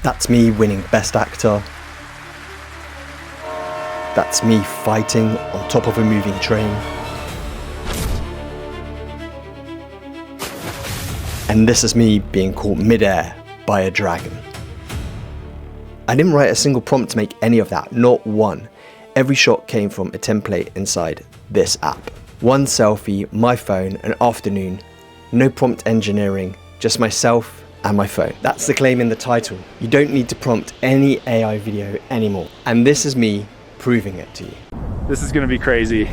That's me winning Best Actor. That's me fighting on top of a moving train. And this is me being caught midair by a dragon. I didn't write a single prompt to make any of that, not one. Every shot came from a template inside this app. One selfie, my phone, an afternoon, no prompt engineering, just myself and my phone. That's the claim in the title. You don't need to prompt any AI video anymore. And this is me proving it to you. This is gonna be crazy.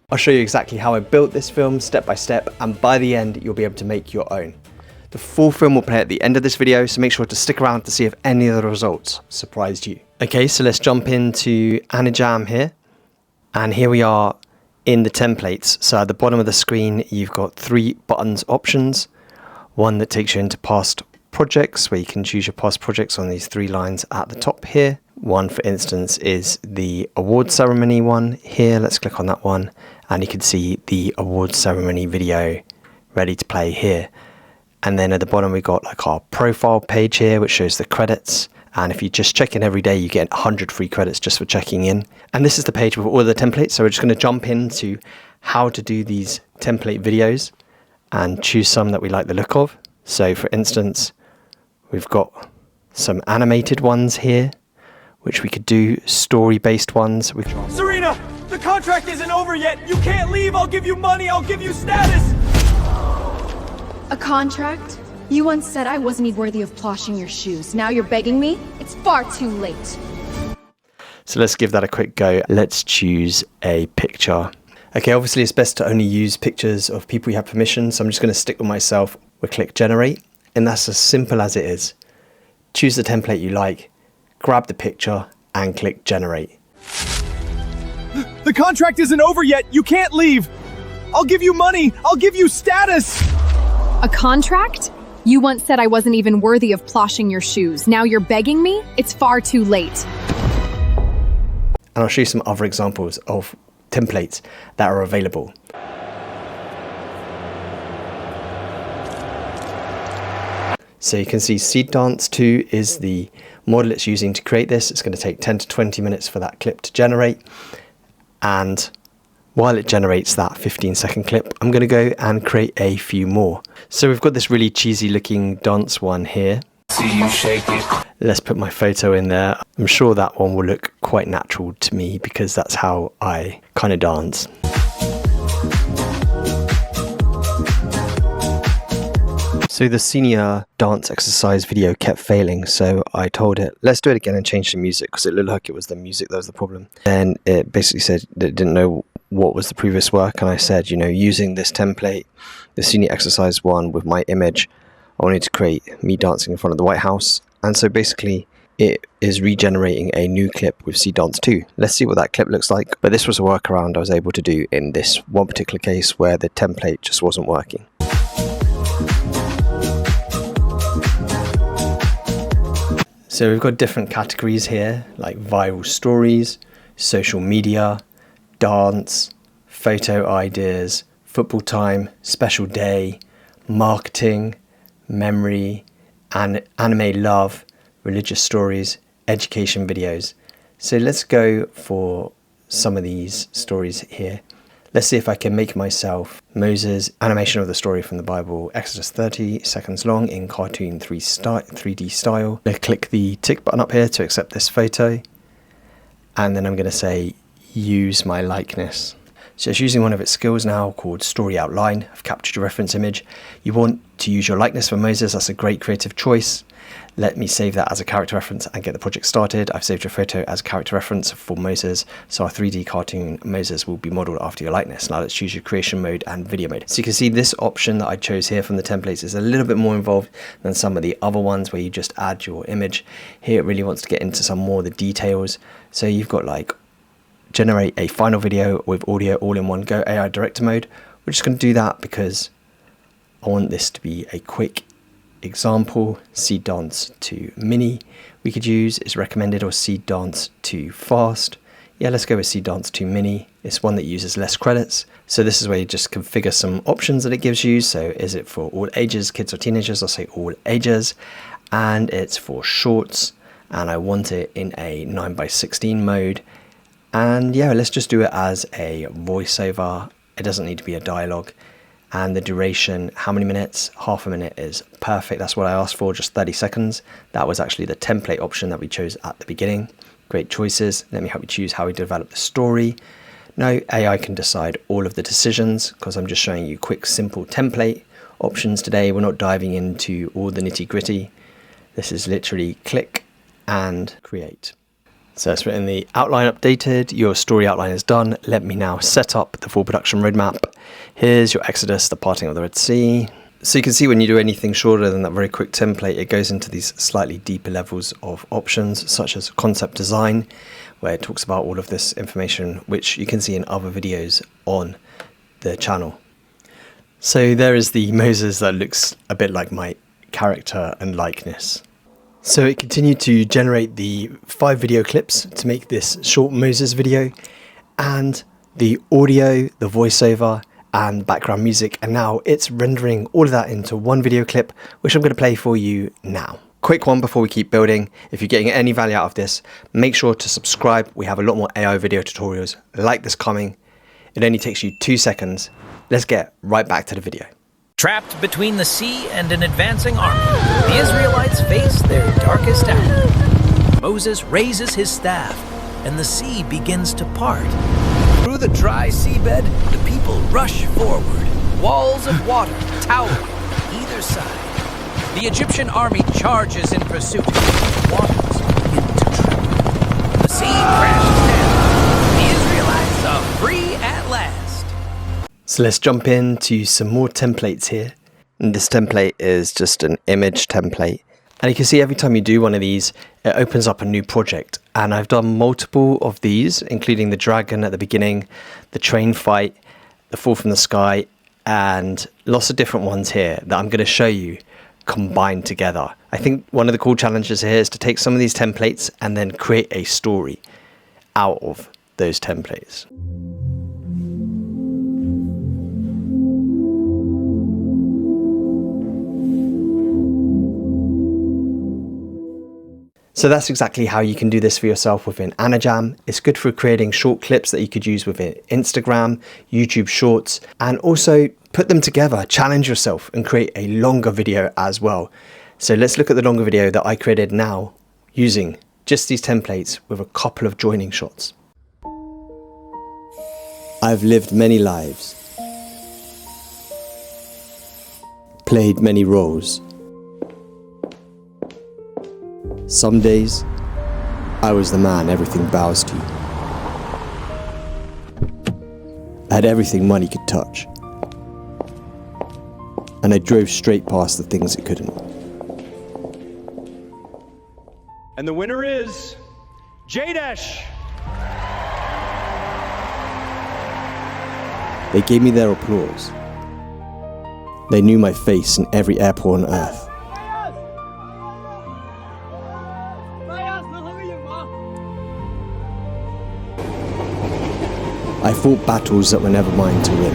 I'll show you exactly how I built this film step by step, and by the end you'll be able to make your own. The full film will play at the end of this video, so make sure to stick around to see if any of the results surprised you. Okay, so let's jump into Anijam here, and here we are in the templates. So at the bottom of the screen you've got 3 buttons options, one that takes you into past projects where you can choose your past projects on these 3 lines at the top here. One, for instance, is the award ceremony one here. Let's click on that one, and you can see the award ceremony video ready to play here. And then at the bottom we got like our profile page here, which shows the credits. And if you just check in every day, you get 100 free credits just for checking in. And this is the page with all the templates. So we're just going to jump into how to do these template videos and choose some that we like the look of. So for instance, we've got some animated ones here, which we could do, story-based ones. Serena, the contract isn't over yet. You can't leave. I'll give you money. I'll give you status. A contract? You once said I wasn't even worthy of polishing your shoes. Now you're begging me? It's far too late. So let's give that a quick go. Let's choose a picture. Okay, obviously it's best to only use pictures of people you have permission, so I'm just going to stick with myself. We'll click generate, and that's as simple as it is. Choose the template you like, grab the picture, and click generate. The contract isn't over yet. You can't leave. I'll give you money. I'll give you status. A contract? You once said I wasn't even worthy of polishing your shoes. Now you're begging me? It's far too late. And I'll show you some other examples of templates that are available. So you can see Seedance 2 is the model it's using to create this. It's going to take 10 to 20 minutes for that clip to generate. And while it generates that 15-second clip, I'm going to go and create a few more. So we've got this really cheesy looking dance one here. See you shake it. Let's put my photo in there. I'm sure that one will look quite natural to me because that's how I kind of dance. So the senior dance exercise video kept failing, so I told it, let's do it again and change the music, because it looked like it was the music that was the problem. Then it basically said that it didn't know what was the previous work, and I said, you know, using this template, the senior exercise one with my image, I wanted to create me dancing in front of the White House. And so basically it is regenerating a new clip with Seedance 2. Let's see what that clip looks like. But this was a workaround I was able to do in this one particular case where the template just wasn't working. So we've got different categories here, like viral stories, social media, dance, photo ideas, football time, special day, marketing, memory, and anime love, religious stories, education videos. So let's go for some of these stories here. Let's see if I can make myself Moses, animation of the story from the Bible, Exodus 30 seconds long in cartoon 3D style. I'm going to click the tick button up here to accept this photo. And then I'm going to say, use my likeness. So it's using one of its skills now called Story Outline. I've captured your reference image. You want to use your likeness for Moses. That's a great creative choice. Let me save that as a character reference and get the project started. I've saved your photo as a character reference for Moses. So our 3D cartoon Moses will be modeled after your likeness. Now let's choose your creation mode and video mode. So you can see this option that I chose here from the templates is a little bit more involved than some of the other ones where you just add your image. Here it really wants to get into some more of the details. So you've got like generate a final video with audio all in one go, AI director mode. We're just going to do that because I want this to be a quick example, Seedance to mini we could use is recommended, or Seedance to fast. Yeah, let's go with Seedance to mini. It's one that uses less credits. So this is where you just configure some options that it gives you. So is it for all ages, kids or teenagers? I'll say all ages. And it's for shorts. And I want it in a 9:16 mode. And yeah, let's just do it as a voiceover. It doesn't need to be a dialogue. And the duration, how many minutes? Half a minute is perfect. That's what I asked for, just 30 seconds. That was actually the template option that we chose at the beginning. Great choices. Let me help you choose how we develop the story. Now AI can decide all of the decisions because I'm just showing you quick, simple template options today. We're not diving into all the nitty gritty. This is literally click and create. So it's written the outline updated, your story outline is done. Let me now set up the full production roadmap. Here's your Exodus, the parting of the Red Sea. So you can see when you do anything shorter than that very quick template, it goes into these slightly deeper levels of options, such as concept design, where it talks about all of this information, which you can see in other videos on the channel. So there is the Moses that looks a bit like my character and likeness. So it continued to generate the 5 video clips to make this short Moses video, and the audio, the voiceover, and background music, and now it's rendering all of that into one video clip, which I'm going to play for you now. Quick one before we keep building. If you're getting any value out of this, make sure to subscribe. We have a lot more AI video tutorials like this coming. It only takes you 2 seconds. Let's get right back to the video. Trapped between the sea and an advancing army, the Israelites face their darkest hour. Moses raises his staff, and the sea begins to part. Through the dry seabed, the people rush forward, walls of water towering on either side. The Egyptian army charges in pursuit. Waters begin to tremble. The sea crashes down. The Israelites are free at last. So let's jump into some more templates here. And this template is just an image template. And you can see every time you do one of these, it opens up a new project. And I've done multiple of these, including the dragon at the beginning, the train fight, the fall from the sky, and lots of different ones here that I'm going to show you combined together. I think one of the cool challenges here is to take some of these templates and then create a story out of those templates. So that's exactly how you can do this for yourself within Anijam. It's good for creating short clips that you could use within Instagram, YouTube Shorts, and also put them together, challenge yourself and create a longer video as well. So let's look at the longer video that I created now using just these templates with a couple of joining shots. I've lived many lives, played many roles. Some days, I was the man everything bows to. I had everything money could touch. And I drove straight past the things it couldn't. And the winner is Jadesh. They gave me their applause. They knew my face in every airport on earth. I fought battles that were never mine to win.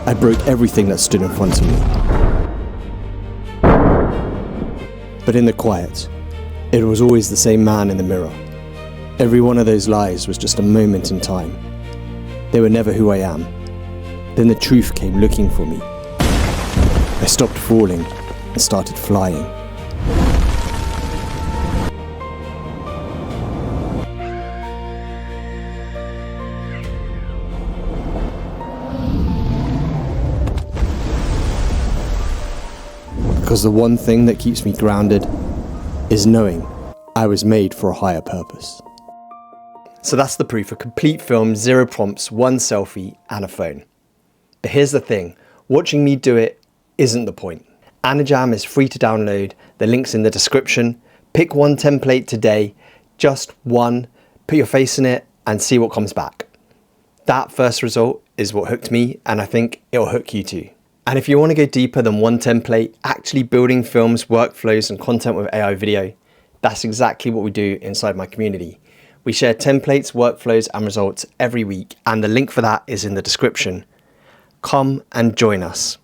I broke everything that stood in front of me. But in the quiet, it was always the same man in the mirror. Every one of those lies was just a moment in time. They were never who I am. Then the truth came looking for me. I stopped falling and started flying. Because the one thing that keeps me grounded is knowing I was made for a higher purpose. So that's the proof: a complete film, 0 prompts, 1 selfie, and a phone. But here's the thing, watching me do it isn't the point. Anijam is free to download, the link's in the description. Pick one template today, just one, put your face in it and see what comes back. That first result is what hooked me, and I think it'll hook you too. And if you want to go deeper than one template, actually building films, workflows, and content with AI video, that's exactly what we do inside my community. We share templates, workflows, and results every week, and the link for that is in the description. Come and join us.